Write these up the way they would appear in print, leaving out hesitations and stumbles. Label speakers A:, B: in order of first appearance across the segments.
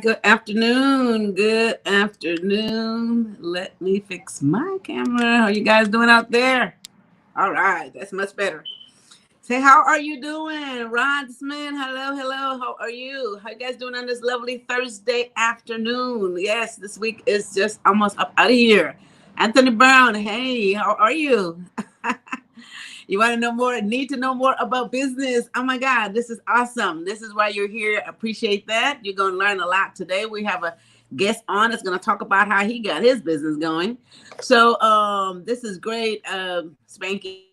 A: Good afternoon. Good afternoon. Let me fix my camera. How you guys doing out there? All right, that's much better. Say, how are you doing? Rodsman, hello, hello. How are you? How you guys doing on this lovely Thursday afternoon? Yes, this week is just almost up out of here. Anthony Brown, hey, how are you? You want to know more? Need to know more about business? Oh my God, this is awesome. This is why you're here. Appreciate that. You're going to learn a lot today. We have a guest on that's going to talk about how he got his business going. So this is great. Spanky,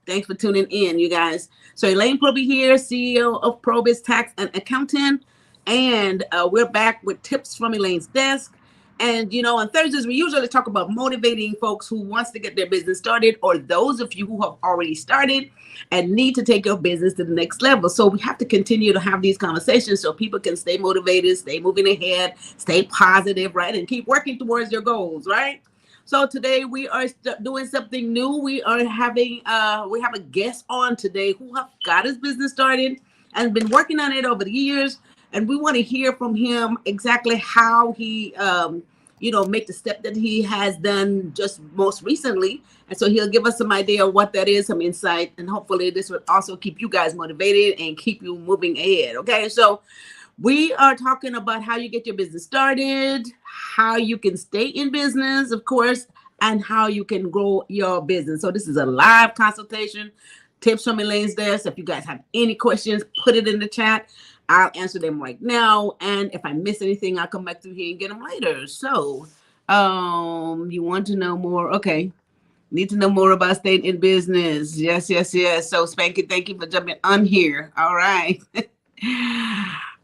A: thanks for tuning in, you guys. So Elaine Proby here, CEO of PROBY'S Tax and Accountant. And we're back with tips from Elaine's desk. And, you know, on Thursdays, we usually talk about motivating folks who wants to get their business started, or those of you who have already started and need to take your business to the next level. So we have to continue to have these conversations so people can stay motivated, stay moving ahead, stay positive, right? And keep working towards your goals, right? So today we are doing something new. We are having, we have a guest on today who have got his business started and been working on it over the years. And we want to hear from him exactly how he, make the step that he has done just most recently. And so he'll give us some idea of what that is, some insight, and hopefully this will also keep you guys motivated and keep you moving ahead. Okay, so we are talking about how you get your business started, how you can stay in business, of course, and how you can grow your business. So this is a live consultation, tips from Elaine's desk. If you guys have any questions, put it in the chat. I'll answer them right now. And if I miss anything, I'll come back through here and get them later. So you want to know more? Okay. Need to know more about staying in business. Yes, yes, yes. So Spanky, thank you for jumping on here. All right.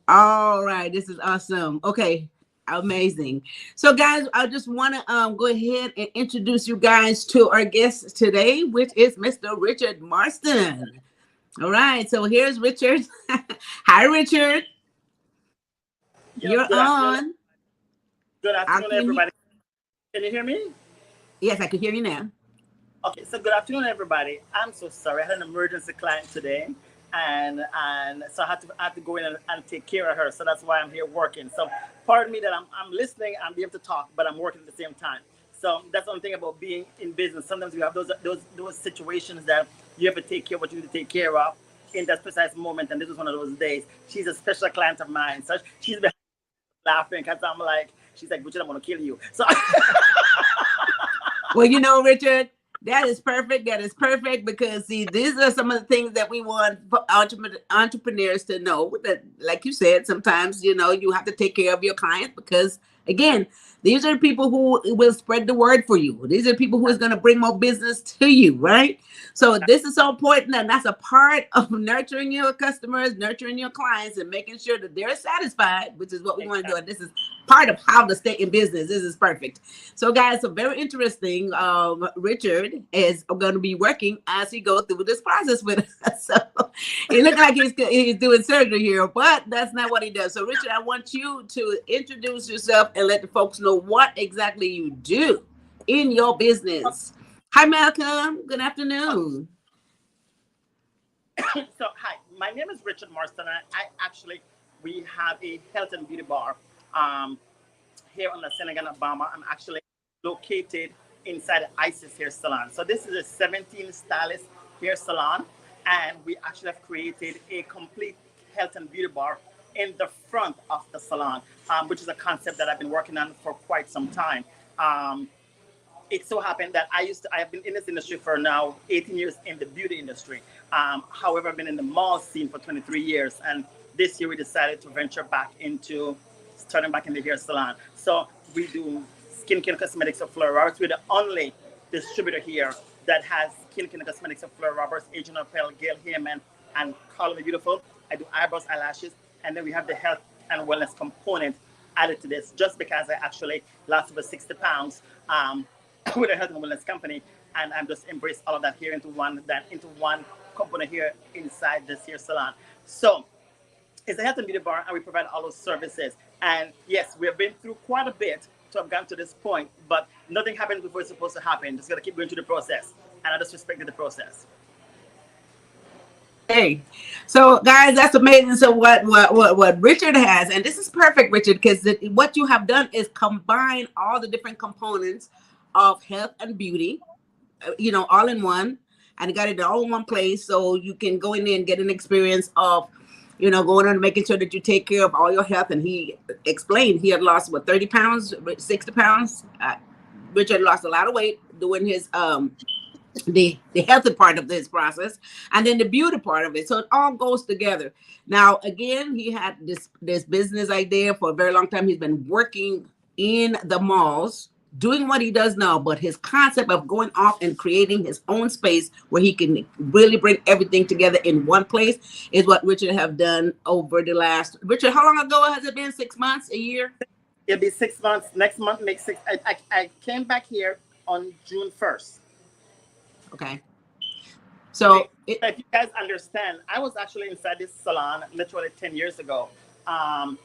A: All right. This is awesome. Okay. Amazing. So guys, I just want to go ahead and introduce you guys to our guest today, which is Mr. Richard Marston. All right, so here's Richard. Hi, Richard.
B: Yes,
A: You're
B: good afternoon.
A: on.
B: Good
A: I
B: afternoon,
A: can.
B: everybody. Can you hear me?
A: Yes, I can hear you now.
B: Okay, so good afternoon, everybody. I'm so sorry. I had an emergency client today, and so I had to go in and take care of her. So that's why I'm here working. So pardon me that I'm listening. I'm able to talk, but I'm working at the same time. So that's one thing about being in business. Sometimes you have those situations that you have to take care of what you need to take care of in that precise moment. And this was one of those days. She's a special client of mine. So she's been laughing because I'm like, she's like, Richard, I'm gonna kill you. So
A: Well, Richard, that is perfect. That is perfect because see, these are some of the things that we want entrepreneurs to know. That, like you said, sometimes you have to take care of your clients because, again, these are people who will spread the word for you. These are people who is going to bring more business to you, right? So this is so important, and that's a part of nurturing your customers, nurturing your clients, and making sure that they're satisfied, which is what we want to do. And this is part of how to stay in business. This is perfect. So, guys, so very interesting. Richard is going to be working as he goes through this process with us. So it looks like he's doing surgery here, but that's not what he does. So, Richard, I want you to introduce yourself and let the folks know what exactly you do in your business. Hi, Malcolm. Good afternoon.
B: so hi, my name is Richard Marston. I actually we have a health and beauty bar um, here on the Senegal, Alabama. I'm actually located inside the Isis Hair Salon. So this is a 17 stylist hair salon, and we actually have created a complete health and beauty bar in the front of the salon, which is a concept that I've been working on for quite some time. Um, it so happened that I have been in this industry for now 18 years in the beauty industry. However, I've been in the mall scene for 23 years. And this year we decided to venture back into starting back in the hair salon. So we do skincare and cosmetics of Flora Roberts. We're the only distributor here that has skincare and cosmetics of Flora Roberts, Agent Appel, Gail Heyman, and Call Me Beautiful. I do eyebrows, eyelashes, and then we have the health and wellness component added to this just because I actually lost over 60 pounds. With a health and wellness company, and I'm just embraced all of that here into one company here inside this here salon. So it's a health and beauty bar, and we provide all those services. And yes, we have been through quite a bit to have gotten to this point, but nothing happened before it's supposed to happen. Just gotta keep going through the process, and I just respected the process.
A: Okay. So guys, that's amazing. So what Richard has, and this is perfect, Richard, because what you have done is combine all the different components of health and beauty, all in one, and got it all in one place, so you can go in there and get an experience of, going on and making sure that you take care of all your health. And he explained he had lost 30 pounds, 60 pounds. Richard lost a lot of weight doing his the healthy part of this process, and then the beauty part of it, so it all goes together. Now again, he had this business idea for a very long time. He's been working in the malls doing what he does now, but his concept of going off and creating his own space where he can really bring everything together in one place is what Richard have done over the last. Richard, how long ago has it been? 6 months, a year?
B: It'll be 6 months. Next month makes six. I came back here on June 1st.
A: Okay.
B: Okay,
A: So
B: so if you guys understand, I was actually inside this salon literally 10 years ago. And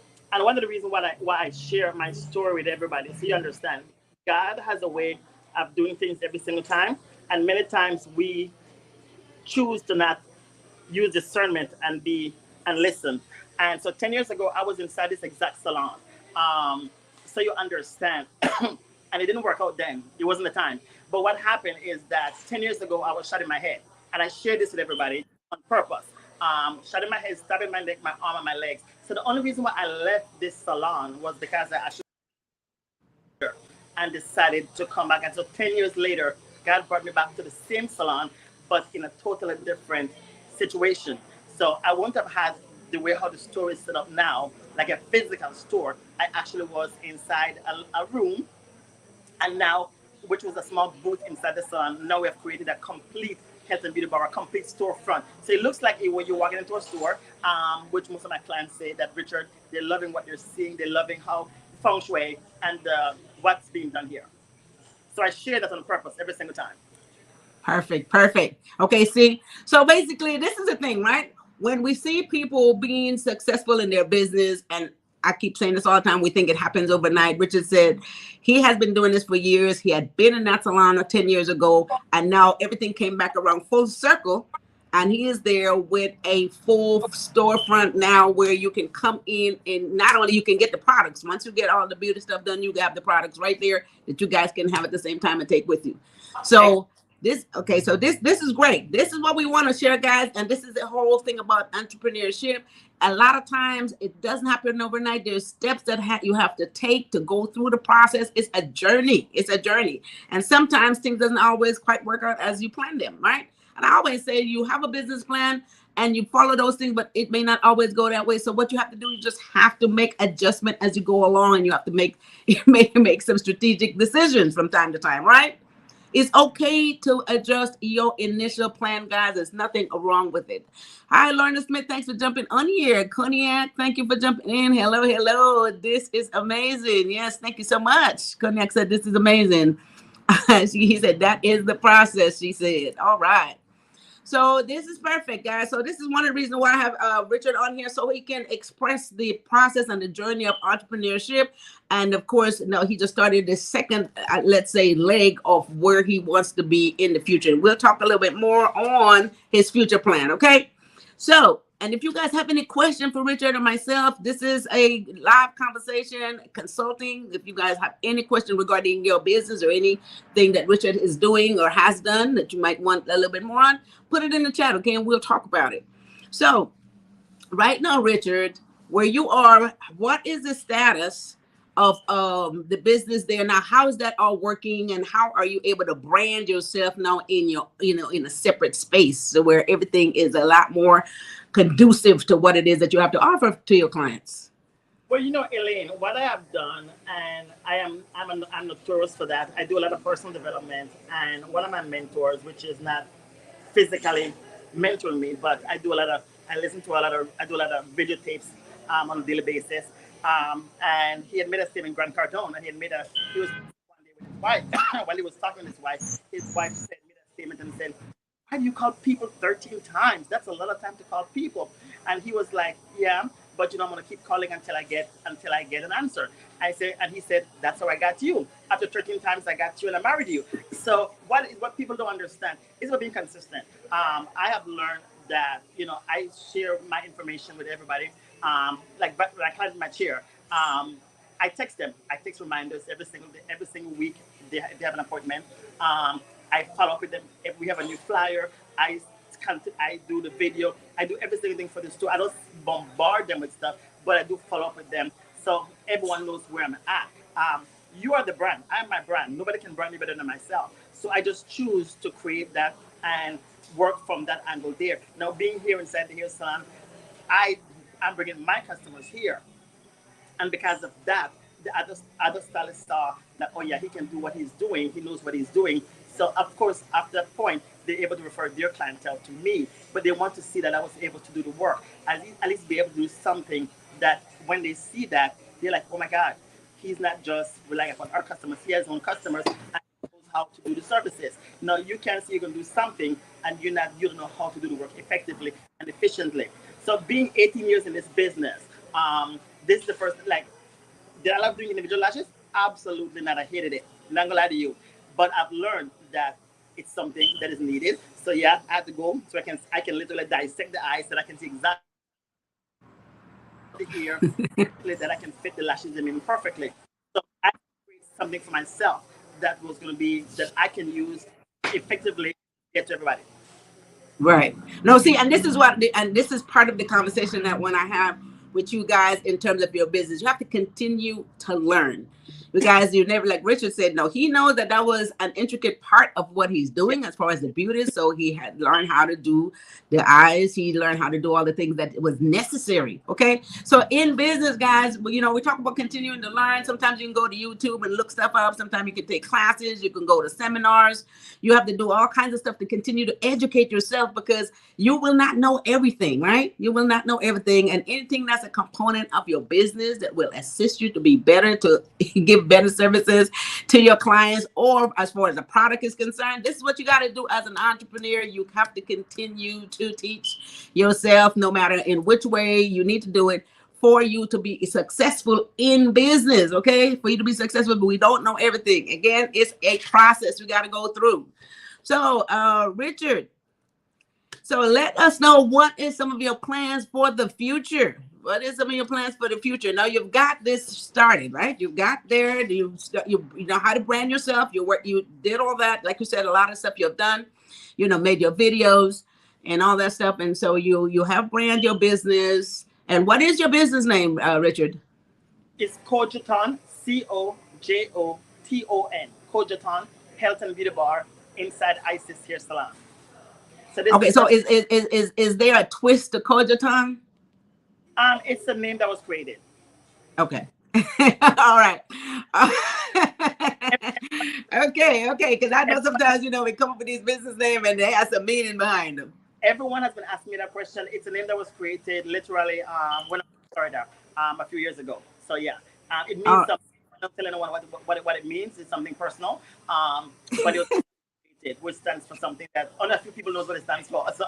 B: one of the reasons why I share my story with everybody, so you understand, God has a way of doing things every single time. And many times we choose to not use discernment and listen. And so 10 years ago, I was inside this exact salon. Um, so you understand. And it didn't work out then. It wasn't the time. But what happened is that 10 years ago, I was shot in my head. And I shared this with everybody on purpose. Shot in my head, stabbing my neck, my arm, and my legs. So the only reason why I left this salon was because I actually and decided to come back. And so 10 years later, God brought me back to the same salon, but in a totally different situation. So I wouldn't have had the way how the store is set up now, like a physical store. I actually was inside a room, and now, which was a small booth inside the salon, now we have created a complete health and beauty bar, a complete storefront. So it looks like when you're walking into a store, which most of my clients say that, Richard, they're loving what they're seeing, they're loving how feng shui and what's being done here. So I share that on purpose every single time.
A: perfect, perfect. Okay, see, so basically, this is the thing, right? When we see people being successful in their business, and I keep saying this all the time, we think it happens overnight. Richard said he has been doing this for years. He had been in that salon 10 years ago, and now everything came back around full circle. And he is there with a full storefront now where you can come in and not only you can get the products. Once you get all the beauty stuff done, you have the products right there that you guys can have at the same time and take with you. So this is great. This is what we want to share, guys. And this is the whole thing about entrepreneurship. A lot of times it doesn't happen overnight. There's steps that you have to take to go through the process. It's a journey. It's a journey. And sometimes things doesn't always quite work out as you plan them, right? And I always say you have a business plan and you follow those things, but it may not always go that way. So what you have to do, you just have to make adjustment as you go along, and you have to make some strategic decisions from time to time, right? It's okay to adjust your initial plan, guys. There's nothing wrong with it. Hi, Lorna Smith. Thanks for jumping on here. Cognac, thank you for jumping in. Hello, hello. This is amazing. Yes, thank you so much. Cognac said this is amazing. He said that is the process, she said. All right. So this is perfect, guys. So this is one of the reasons why I have Richard on here, so he can express the process and the journey of entrepreneurship. And of course, he just started the second, let's say, leg of where he wants to be in the future. And we'll talk a little bit more on his future plan, okay? So, and if you guys have any question for Richard or myself, this is a live conversation, consulting. If you guys have any question regarding your business or anything that Richard is doing or has done that you might want a little bit more on, put it in the chat, okay? And we'll talk about it. So, right now, Richard, where you are, what is the status of the business there now? How is that all working, and how are you able to brand yourself now in your in a separate space, so where everything is a lot more conducive to what it is that you have to offer to your clients?
B: Well, Elaine, what I have done, and I'm notorious for that. I do a lot of personal development, and one of my mentors, which is not physically mentoring me, but I do a lot of video tapes on a daily basis. And he had made a statement, Grant Cardone, and he was one day with his wife. While he was talking with his wife said, made a statement and said, "Why do you call people 13 times? That's a lot of time to call people." And he was like, "Yeah, but I'm gonna keep calling until I get an answer." And he said, "That's how I got you. After 13 times, I got you and I married you." So what people don't understand is about being consistent. I have learned that, I share my information with everybody. But when I climb in my chair, I text them. I text reminders every single day, every single week. They have an appointment. I follow up with them. If we have a new flyer, I do the video. I do every single thing for the store. I don't bombard them with stuff, but I do follow up with them so everyone knows where I'm at. You are the brand. I'm my brand. Nobody can brand me better than myself. So I just choose to create that and work from that angle there. Now, being here inside the hair salon, I I'm bringing my customers here, and because of that, the other stylists saw that, oh yeah, he can do what he's doing. He knows what he's doing. So of course, after that point, they're able to refer their clientele to me. But they want to see that I was able to do the work. At least be able to do something that when they see that, they're like, oh my God, he's not just relying upon our customers. He has his own customers and he knows how to do the services. Now you can see you can do something and you don't know how to do the work effectively and efficiently. So being 18 years in this business, this is the first, like, did I love doing individual lashes? Absolutely not. I hated it. Not gonna lie to you. But I've learned that it's something that is needed. So yeah, I have to go so I can literally dissect the eyes so that I can see exactly the hair that I can fit the lashes in perfectly. So I create something for myself that was gonna be that I can use effectively to get to everybody.
A: Right. No, see, and this is and this is part of the conversation that when I have with you guys in terms of your business, you have to continue to learn. You guys, you never, like Richard said, no, he knows that that was an intricate part of what he's
B: Yeah.
A: doing as far as the beauty. So he had learned how to do the eyes. He learned how to do all the things that was necessary. Okay. So in business, guys, we talk about continuing to learn. Sometimes you can go to YouTube and look stuff up. Sometimes you can take classes. You can go to seminars. You have to do all kinds of stuff to continue to educate yourself because you will not know everything, right? You will not know everything. And anything that's a component of your business that will assist you to be better, to give better services to your clients, or as far as the product is concerned, this is what you got to do as an entrepreneur. You have to continue to teach yourself, no matter in which way you need to do it, for you to be successful in business. Okay, for you to be successful, but we don't know everything. Again, it's a process we got to go through. So Richard, so let us know, what is some of your plans for the future? What is some of your plans for the future? Now you've got this started, right? You've got there. You know how to brand yourself. You did all that, like you said, a lot of stuff you've done. Made your videos and all that stuff, and so you have brand your business. And what is your business name, Richard?
B: It's Cojoton, Cojoton, Cojoton Health and Beauty Bar inside Isis Hair Salon. So this is the
A: Okay, so
B: first.
A: is there a twist to Kojaton?
B: It's a name that was created.
A: Okay. All right.
B: Ev-
A: Okay, because I know
B: Everyone,
A: sometimes we come up with these business names and they have some meaning behind them.
B: everyone has been asking me that question. It's a name that was created literally when I was in Florida a few years ago. So yeah, it means
A: Uh,
B: something. I'm not telling anyone what it means. It's something personal. But it was created, which stands for something that only a few people knows what it stands for. So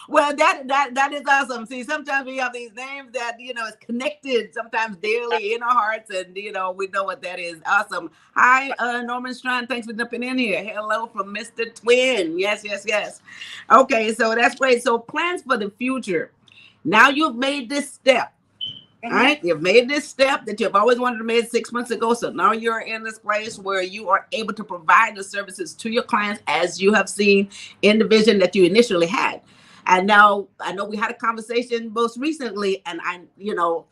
A: well, that is awesome. See, sometimes we have these names that is connected sometimes daily in our hearts, and we know what that is. Awesome. Hi, Norman Strand. Thanks for jumping in here. Hello from Mr. Twin. Yes, yes, yes. Okay, so that's great. So plans for the future. Now you've made this step. All
B: mhm.
A: right, you've made this step that you've always wanted to make 6 months ago. So now you're in this place where you are able to provide the services to your clients as you have seen in the vision that you initially had. And now I know we had a conversation most recently, and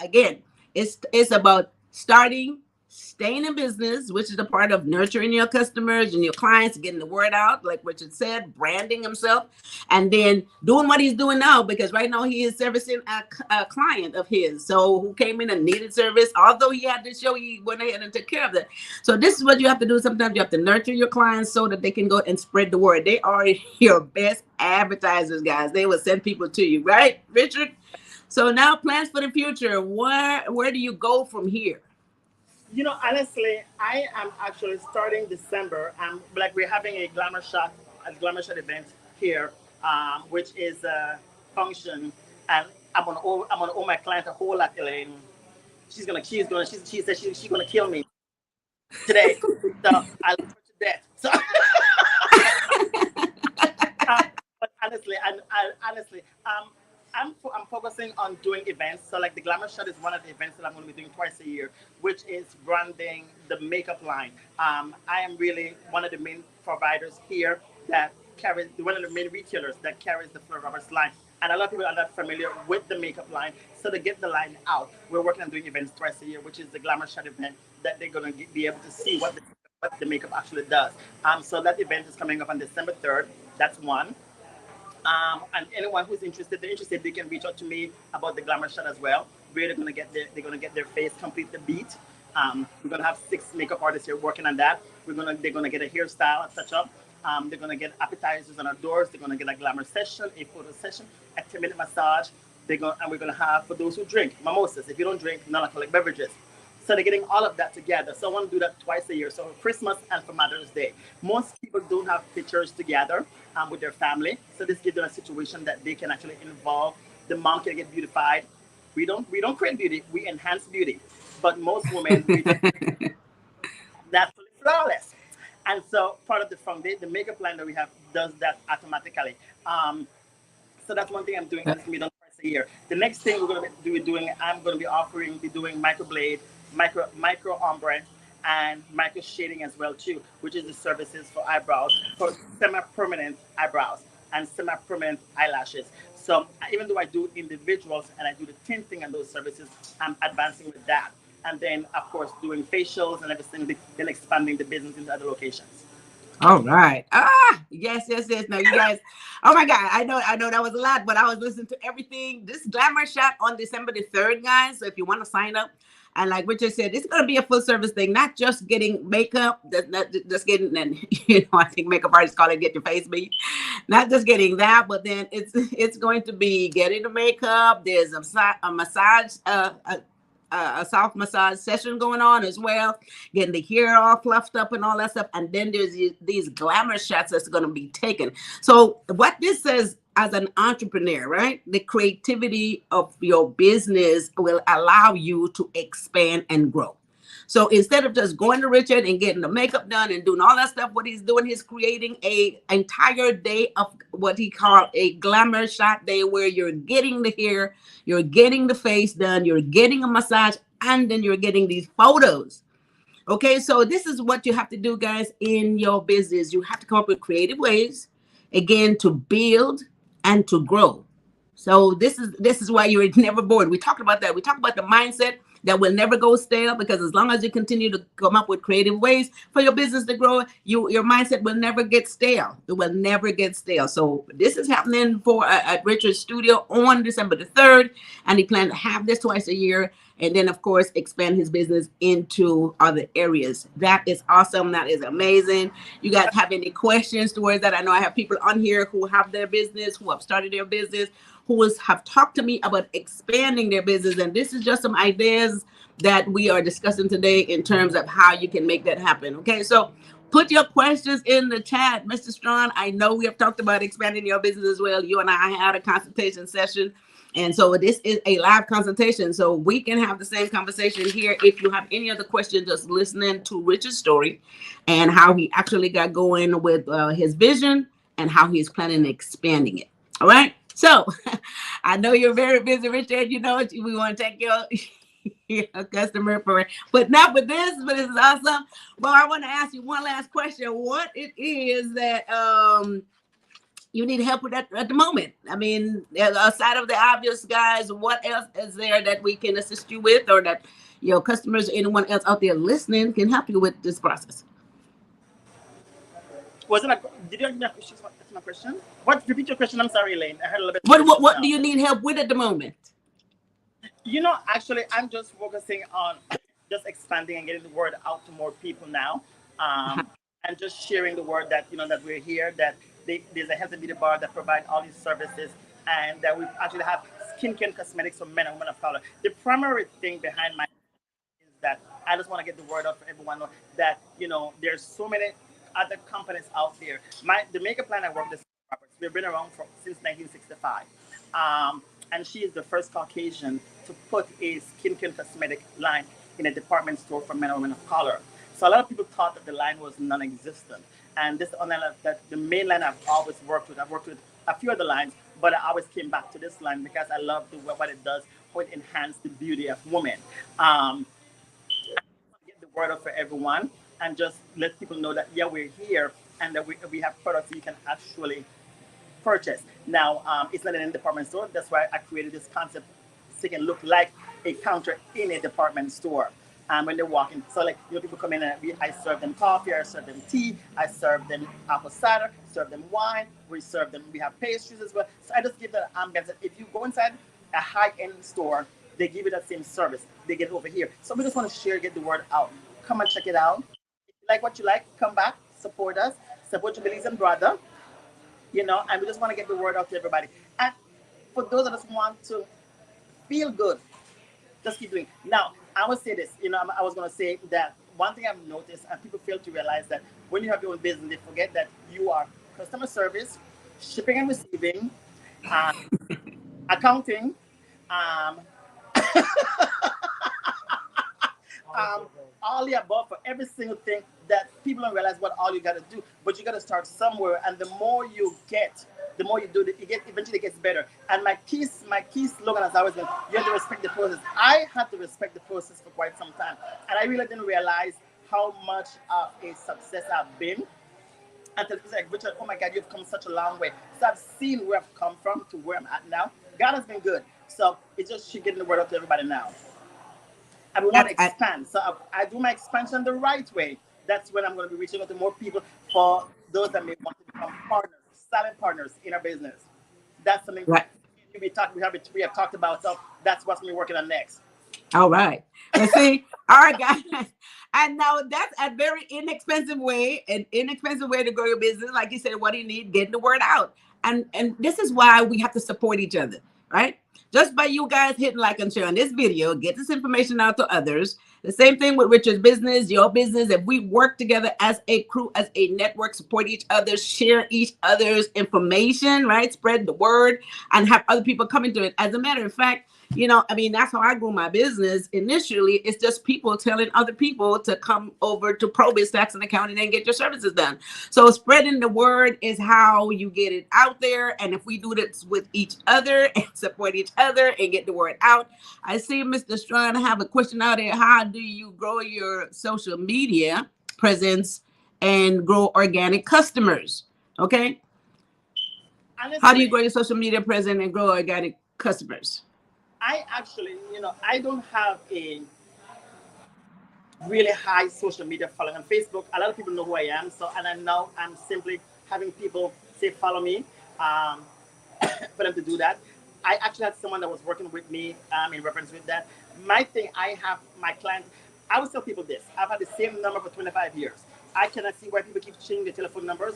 A: again, it's about starting, staying in business, which is a part of nurturing your customers and your clients, getting the word out, like Richard said, branding himself, and then doing what he's doing now, because right now he is servicing a client of his, so who came in and needed service. Although he had to show, he went ahead and took care of that. So this is what you have to do. Sometimes you have to nurture your clients so that they can go and spread the word. They are your best advertisers, guys. They will send people to you, right, Richard? So now plans for the future. Where do you go from here?
B: Honestly, I am actually starting December. Like we're having a glamour shot event here, which is a function, and I'm gonna owe my client a whole lot, Elaine. She said she's gonna kill me today, so I love her to death. So But honestly, I'm focusing on doing events. So like the Glamour Shot is one of the events that I'm going to be doing twice a year, which is branding the makeup line. I am really one of the main providers here that carries one of the main retailers that carries the Fleur Roberts line. And a lot of people are not familiar with the makeup line. So to get the line out, we're working on doing events twice a year, which is the Glamour Shot event that they're going to be able to see what the makeup actually does. So that event is coming up on December 3rd. That's one. And anyone who's interested, they can reach out to me about the glamour shot as well. Where they're gonna get their face complete the beat. We're gonna have 6 makeup artists here working on that. They're gonna get a hairstyle, a touch up. They're gonna get appetizers on our doors. They're gonna get a glamour session, a photo session, a 10-minute massage. And we're gonna have for those who drink mimosas. If you don't drink non-alcoholic beverages. So they're getting all of that together. So I want to do that twice a year. So for Christmas and for Mother's Day. Most people don't have pictures together with their family. So this gives them a situation that they can actually involve. The mom can get beautified. We don't create beauty, we enhance beauty. But most women we naturally flawless. And so part of the foundation, the makeup line that we have does that automatically. So that's one thing I'm doing, and it's gonna be done twice a year. The next thing we're gonna be doing, I'm gonna be doing microblade, micro ombre, and micro shading as well too, which is the services for eyebrows, for semi-permanent eyebrows and semi-permanent eyelashes. So even though I do individuals and I do the tinting and those services, I'm advancing with that. And then of course doing facials and everything, then expanding the business into other locations.
A: All right. Ah, yes, yes, yes. No, you guys. Oh my God. I know that was a lot, but I was listening to everything. This glamour shot on December the 3rd, guys. So if you want to sign up, and like Richard said, it's going to be a full service thing, not just getting makeup, not just getting, and I think makeup artists call it get your face beat. Not just getting that, but then it's going to be getting the makeup. There's a massage, a soft massage session going on as well, getting the hair all fluffed up and all that stuff. And then there's these glamour shots that's going to be taken. So what this says, as an entrepreneur, right? The creativity of your business will allow you to expand and grow. So instead of just going to Richard and getting the makeup done and doing all that stuff, what he's doing, he's creating a entire day of what he called a glamour shot day, where you're getting the hair, you're getting the face done, you're getting a massage, and then you're getting these photos. Okay, so this is what you have to do, guys, in your business. You have to come up with creative ways, again, to build and to grow. So this is why you're never bored. We talked about that. We talked about the mindset that will never go stale, because as long as you continue to come up with creative ways for your business to grow, your mindset will never get stale. It will never get stale. So this is happening for at Richard's studio on December the 3rd, and he plans to have this twice a year, and then of course expand his business into other areas. That is awesome. That is amazing. You guys have any questions towards that? I know I have people on here who have their business, who have started their business, have talked to me about expanding their business. And this is just some ideas that we are discussing today in terms of how you can make that happen. Okay, so put your questions in the chat. Mr. Strong, I know we have talked about expanding your business as well. You and I had a consultation session. And so this is a live consultation. So we can have the same conversation here. If you have any other questions, just listening to Richard's story and how he actually got going with his vision and how he's planning on expanding it. All right. So I know you're very busy, Richard. You know, we want to take your customer for it, but not with this. But this is awesome. Well, I want to ask you one last question. What it is that you need help with at the moment? I mean, aside of the obvious, guys, what else is there that we can assist you with, or that your customers or anyone else out there listening can help you with this process?
B: Wasn't a, did you ask me a question? That's my question. What? Repeat your question. I'm sorry, Elaine. I heard a little bit.
A: What do you need help with at the moment?
B: Actually, I'm just focusing on just expanding and getting the word out to more people now, and just sharing the word that that we're here, that there's a health and beauty bar that provide all these services, and that we actually have skincare and cosmetics for men and women of color. The primary thing behind my is that I just want to get the word out for everyone that there's so many other companies out there. The makeup line I work with, we've been around since 1965. And she is the first Caucasian to put a skincare cosmetic line in a department store for men and women of color. So a lot of people thought that the line was non-existent. And this online that the main line I've always worked with. I've worked with a few other lines, but I always came back to this line because I love what it does, how it enhances the beauty of women. Um, get the word out for everyone and just let people know that yeah, we're here and that we have products you can actually purchase. Now, it's not in a department store. That's why I created this concept so it can look like a counter in a department store. When they walk in, so like people come in and I serve them coffee, I serve them tea, I serve them apple cider, serve them wine. We serve them. We have pastries as well. So I just give that ambiance. If you go inside a high-end store, they give you that same service. They get it over here. So we just want to share, get the word out. Come and check it out. If you like what you like, come back, support us, support your Belize and brother. And we just want to get the word out to everybody. And for those of us who want to feel good, just keep doing. Now, I will say this. I was going to say that one thing I've noticed, and people fail to realize that when you have your own business, they forget that you are customer service, shipping and receiving, um, accounting, um, um, all the above for every single thing that people don't realize what all you got to do. But you got to start somewhere, and the more you get, the more you do, eventually it gets better. And my key slogan has always been, you have to respect the process. I had to respect the process for quite some time, and I really didn't realize how much of a success I've been. And it's like, Richard, oh my God, you've come such a long way. So I've seen where I've come from to where I'm at now. God has been good. So it's just getting the word out to everybody now. And we want to expand. So I do my expansion the right way. That's when I'm going to be reaching out to more people for those that may want to become partners, silent partners in our business. That's something
A: Right.
B: we have talked about. So that's what we're working on next.
A: All right. Let's see. All right, guys. And now that's a very inexpensive way, to grow your business. Like you said, what do you need? Getting the word out. And this is why we have to support each other, right? Just by you guys hitting like and share on this video, get this information out to others. The same thing with Richard's business, your business. If we work together as a crew, as a network, support each other, share each other's information, right? Spread the word and have other people come into it. As a matter of fact, that's how I grew my business initially. It's just people telling other people to come over to PROBY'S Tax and Accounting and get your services done. So spreading the word is how you get it out there. And if we do this with each other and support each other and get the word out. I see Mr. Strand have a question out there. How do you grow your social media presence and grow organic customers? Okay. Honestly, how do you grow your social media presence and grow organic customers?
B: I actually, I don't have a really high social media following on Facebook. A lot of people know who I am. So, and I'm simply having people say, follow me, for them to do that. I actually had someone that was working with me in reference with that. My thing, I have my clients, I would tell people this. I've had the same number for 25 years. I cannot see why people keep changing their telephone numbers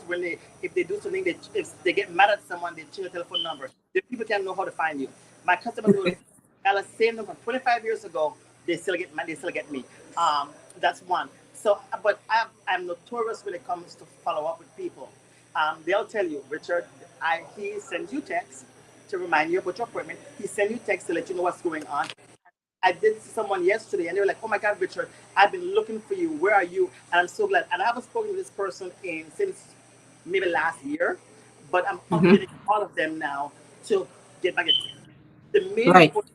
B: if they do something, if they get mad at someone, they change the telephone number. The people can't know how to find you. My customers will tell the same number 25 years ago, they still get me. That's one. So, but I'm notorious when it comes to follow up with people. They'll tell you, Richard, he sends you texts to remind you about your appointment. He sends you texts to let you know what's going on. I did see someone yesterday and they were like, oh my God, Richard, I've been looking for you. Where are you? And I'm so glad. And I haven't spoken to this person since maybe last year, but I'm updating all of them now to get back at the main important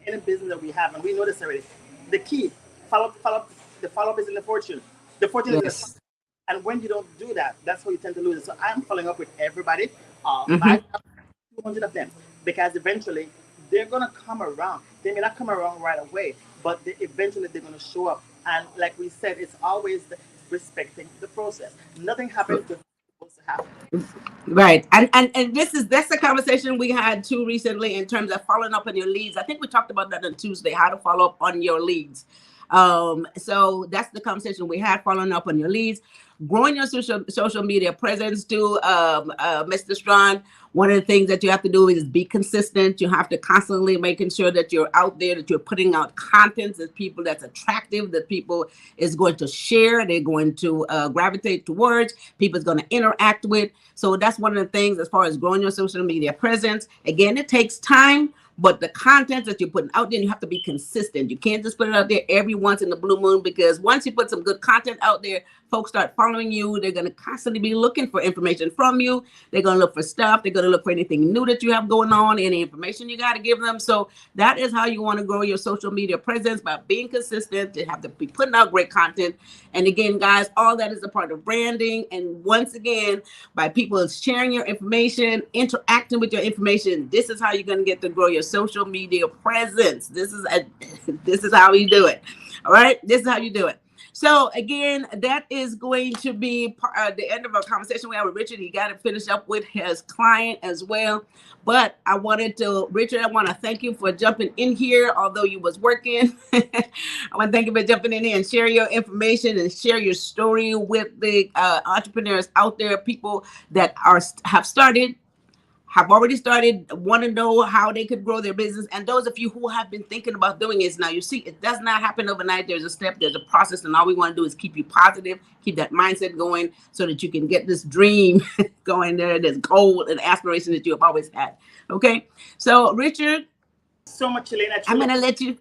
B: in any business that we have, and we know this already. The key, follow up is in the fortune. The fortune is in the fortune. And when you don't do that, that's how you tend to lose it. So I'm following up with everybody, 5,200 of them, because eventually they're going to come around. They may not come around right away, but eventually they're going to show up. And like we said, it's always respecting the process. Nothing happens because it's supposed to happen.
A: Right. And that's the conversation we had too recently in terms of following up on your leads. I think we talked about that on Tuesday, how to follow up on your leads. So that's the conversation we had, following up on your leads, growing your social media presence too. Mr. Strong, one of the things that you have to do is be consistent. You have to constantly making sure that you're out there, that you're putting out content that people that's attractive, that people is going to share, they're going to gravitate towards, people is going to interact with. So that's one of the things as far as growing your social media presence. Again, it takes time, but the content that you're putting out there, you have to be consistent. You can't just put it out there every once in the blue moon, because once you put some good content out there, folks start following you. They're going to constantly be looking for information from you. They're going to look for stuff. They're going to look for anything new that you have going on, any information you got to give them. So that is how you want to grow your social media presence, by being consistent. You have to be putting out great content. And again, guys, all that is a part of branding. And once again, by people sharing your information, interacting with your information, this is how you're going to get to grow your social media presence. This is how you do it. All right, this is how you do it. So again, that is going to be the end of our conversation we have with Richard. He got to finish up with his client as well. But I wanted to, Richard, I want to thank you for jumping in here, although you was working. I want to thank you for jumping in here and share your information and share your story with the entrepreneurs out there, people that have already started, want to know how they could grow their business. And those of you who have been thinking about doing it, now you see, it does not happen overnight. There's a step, there's a process, and all we want to do is keep you positive, keep that mindset going so that you can get this dream going there, this goal and aspiration that you have always had. Okay. So Richard,
B: So much, Elaine.
A: I'm going to let you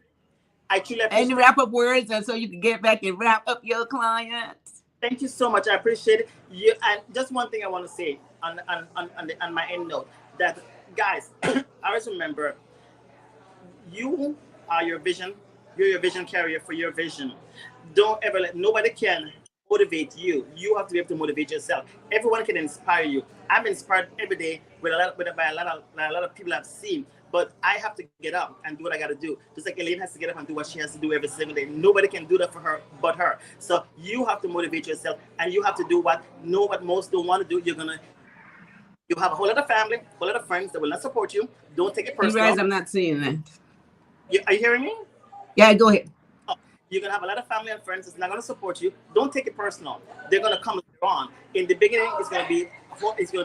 B: Any
A: wrap up words, and so you can get back and wrap up your clients.
B: Thank you so much. I appreciate it. You, and just one thing I want to say on my end note, that guys, always remember, you are your vision. You're your vision carrier for your vision. Don't ever let nobody can motivate you. You have to be able to motivate yourself. Everyone can inspire you. I'm inspired every day by a lot of people I've seen. But I have to get up and do what I got to do. Just like Elaine has to get up and do what she has to do every single day. Nobody can do that for her but her. So you have to motivate yourself, and you have to do what most don't want to do. You have a whole lot of family, a whole lot of friends that will not support you. Don't take it personal.
A: You guys, I'm not seeing that.
B: Are you hearing me?
A: Yeah, go ahead.
B: Oh, you're going to have a lot of family and friends that's not going to support you. Don't take it personal. They're going to come later on. In the beginning, it's going to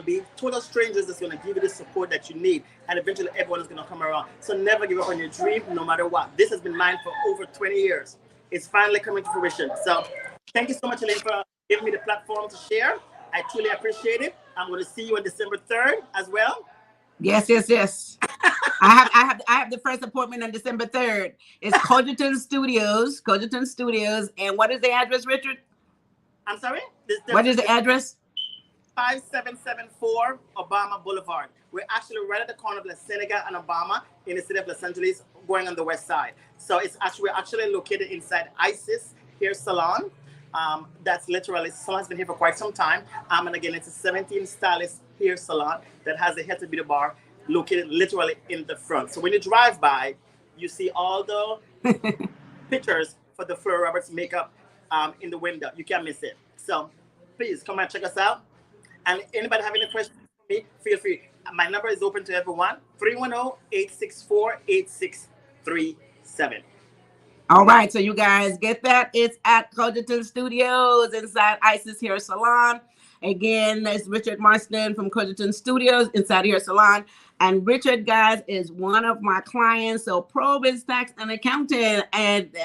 B: be total strangers that's going to give you the support that you need, and eventually everyone is going to come around. So never give up on your dream, no matter what. This has been mine for over 20 years. It's finally coming to fruition. So thank you so much, Elaine, for giving me the platform to share. I truly appreciate it. I'm going to see you on December 3rd as well.
A: Yes. I have the first appointment on December 3rd. It's Consultations Studios. And what is the address, Richard?
B: I'm sorry?
A: What is the address?
B: 5774 Obama Boulevard. We're actually right at the corner of La Cienega and Obama in the city of Los Angeles, going on the west side. So we're actually located inside ISIS Hair Salon. That's literally, salon has been here for quite some time. And again, it's a 17 stylist hair salon that has a hair to beauty bar located literally in the front. So when you drive by, you see all the pictures for the Flora Roberts makeup in the window. You can't miss it. So please come and check us out. And anybody have any questions for me, feel free. My number is open to everyone. 310-864-8637.
A: All right, so you guys get that. It's at Consultations Studios inside Isis Hair Salon. Again, it's Richard Marston from Consultations Studios inside Hair Salon. And Richard, guys, is one of my clients. So PROBY'S Tax and Accounting and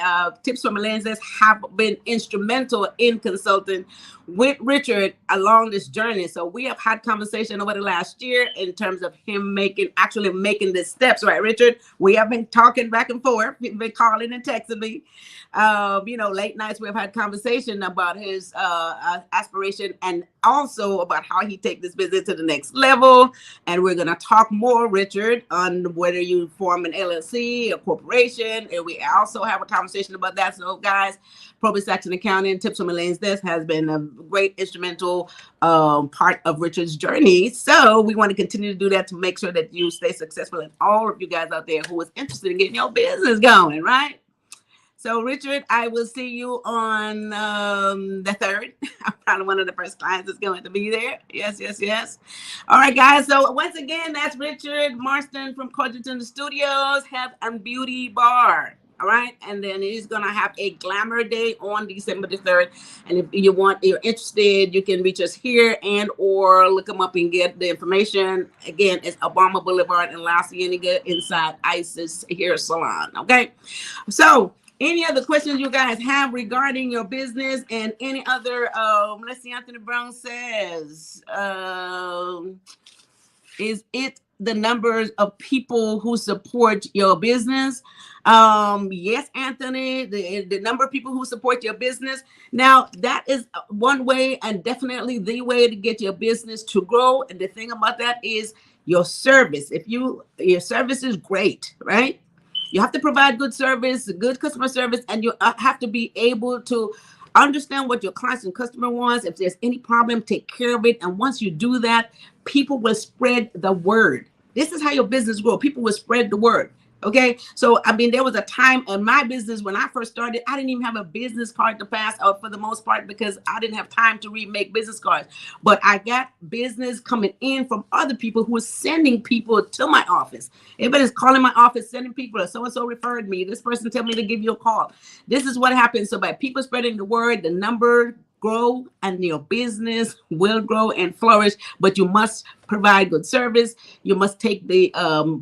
A: Tips from Elaine have been instrumental in consulting with Richard along this journey. So we have had conversation over the last year in terms of him actually making the steps, right, Richard? We have been talking back and forth. He's been calling and texting me. Late nights we've had conversation about his aspiration, and also about how he take this business to the next level. And we're gonna talk more, Richard, on whether you form an LLC, a corporation, and we also have a conversation about that. So guys, PROBY'S Tax and Accounting, Tips from Elaine's Desk has been a great instrumental part of Richard's journey. So we want to continue to do that to make sure that you stay successful, and all of you guys out there who is interested in getting your business going, right? So Richard, I will see you on the 3rd. I'm probably one of the first clients that's going to be there. Yes. All right, guys. So once again, that's Richard Marston from Consultations Studios, Health and Beauty Bar. All right. And then he's going to have a glamour day on December the 3rd. And if you're interested, you can reach us here and or look them up and get the information. Again, it's Obama Boulevard in La Cienega inside Isis Hair Salon. Okay. So any other questions you guys have regarding your business, and any other, let's see, Anthony Brown says, is it the numbers of people who support your business. Yes, Anthony, the number of people who support your business. Now, that is one way, and definitely the way to get your business to grow. And the thing about that is your service. If your service is great, right? You have to provide good service, good customer service, and you have to be able to understand what your clients and customer wants. If there's any problem, take care of it. And once you do that, people will spread the word. This is how your business grows. People will spread the word. Okay. So, I mean, there was a time in my business when I first started, I didn't even have a business card to pass out for the most part because I didn't have time to remake business cards. But I got business coming in from other people who were sending people to my office. Everybody's calling my office, sending people. So-and-so referred me. This person told me to give you a call. This is what happens. So by people spreading the word, the number grow and your business will grow and flourish, but you must provide good service. You must take the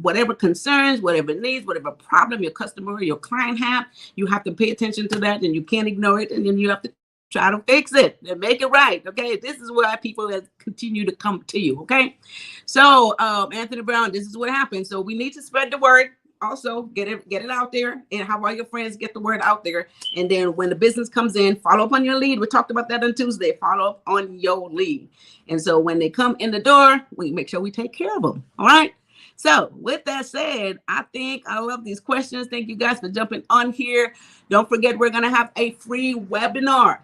A: whatever concerns, whatever needs, whatever problem your customer or your client have, you have to pay attention to that, and you can't ignore it, and then you have to try to fix it and make it right. Okay, this is why people continue to come to you. Okay, so Anthony Brown, this is what happens. So we need to spread the word. Also, get it out there, and have all your friends get the word out there. And then when the business comes in, follow up on your lead. We talked about that on Tuesday. Follow up on your lead. And so when they come in the door, we make sure we take care of them. All right. So with that said, I think I love these questions. Thank you guys for jumping on here. Don't forget, we're going to have a free webinar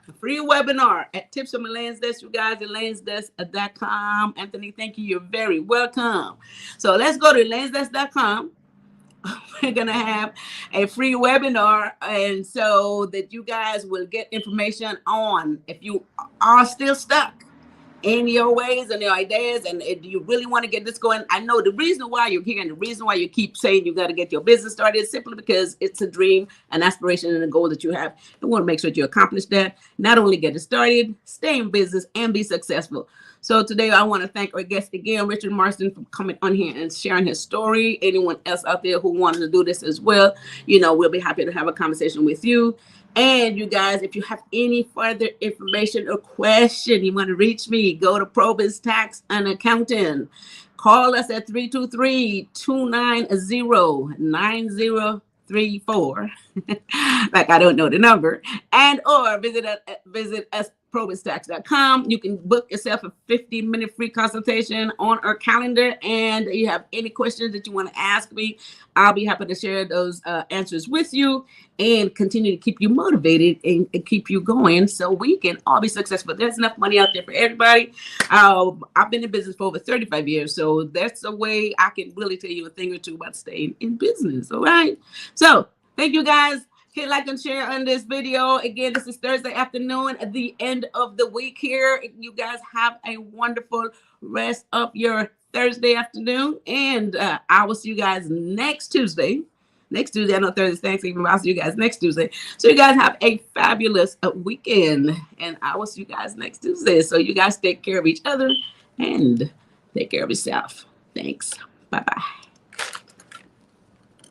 A: at Tips from Elaine's Desk, you guys, elainesdesk.com. Anthony, thank you. You're very welcome. So let's go to elainesdesk.com. We're going to have a free webinar, and so that you guys will get information on if you are still stuck in your ways and your ideas, and if you really want to get this going. I know the reason why you're here and the reason why you keep saying you got to get your business started is simply because it's a dream, an aspiration, and a goal that you have. You want to make sure that you accomplish that. Not only get it started, stay in business, and be successful. So today I want to thank our guest again, Richard Marston, for coming on here and sharing his story. Anyone else out there who wanted to do this as well, you know, we'll be happy to have a conversation with you. And you guys, if you have any further information or question, you want to reach me, go to PROBY'S Tax and Accounting. Call us at 323-290-9034. Like I don't know the number. And or visit us PROBY'Stax.com. You can book yourself a 15-minute free consultation on our calendar. And you have any questions that you want to ask me, I'll be happy to share those answers with you and continue to keep you motivated and keep you going so we can all be successful. There's enough money out there for everybody. I've been in business for over 35 years, so that's a way I can really tell you a thing or two about staying in business. All right. So thank you guys. Hit like and share on this video. Again, this is Thursday afternoon at the end of the week here. You guys have a wonderful rest of your Thursday afternoon. And I will see you guys next Tuesday. I know Thursday's Thanksgiving, but I'll see you guys next Tuesday. So you guys have a fabulous weekend. And I will see you guys next Tuesday. So you guys take care of each other and take care of yourself. Thanks. Bye-bye.